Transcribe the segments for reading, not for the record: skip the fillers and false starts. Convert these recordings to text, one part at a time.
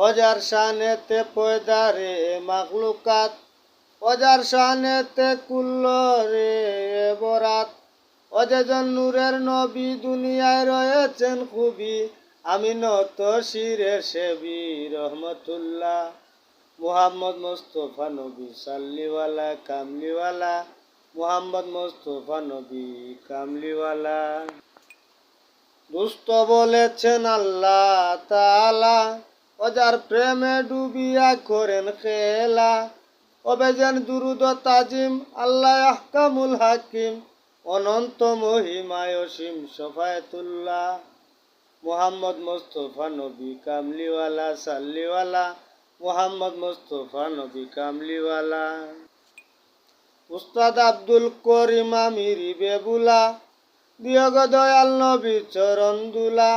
Ozer শানেতে পয়দা রে মাখলুকাত, Ozer শানেতে কুল্লো রে বরাত। অজেজন নূরের নবী দুনিয়ায় রয়েছেন খুবই, আমি নত শিরের সেবি রহমতুল্লাহ। মুহাম্মদ মুস্তফা নবী সাল্লিওয়ালা কামলিওয়ালা, মুহাম্মদ মুস্তফা নবী কামলিওয়ালা। দুস্থ বলেছেন আল্লাহ তাআলা, অজার প্রেমে ডুবিয়া করেন খেলা। অবেজেন দুরুদ তাজিম আল্লাহ আহকামুল হাকিম, অনন্ত মহিমায় অসীম শফায়েতুল্লাহ। মুহাম্মদ মুস্তফা নবী কামলিওয়ালা সাল্লিওয়ালা, মুহাম্মদ মুস্তফা নবী কামলিওয়ালা। উস্তাদ আব্দুল করিম আমিরি বেবুলা, দিয়গ দয়াল নবীর চরণ দুলা।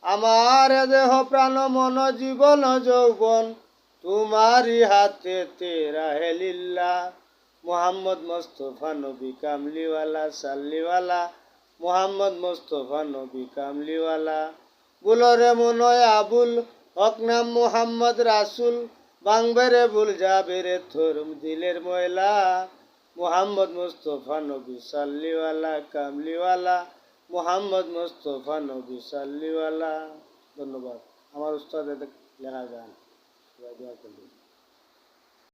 আমার দেহ প্রাণ মন জীবন যৌবন, তোমারি হাতে তেরা হেলিল্লা। মুহাম্মদ মুস্তফা নবী কামলিওয়ালা সাল্লিওয়ালা, মুহাম্মদ মুস্তফা নবী কামলিওয়ালা। বুলরে মনয় আবুল হক নাম মুহাম্মদ রাসুল, বাংবেরে ভুল যাবে রে তোর দিলের ময়লা। মুহাম্মদ মুস্তফা নবী সাল্লিওয়ালা কামলিওয়ালা, মুহাম্মদ মুস্তফা নবী সাল্লিওয়ালা। ধন্যবাদ। আমার উস্তাদের লেখা গান।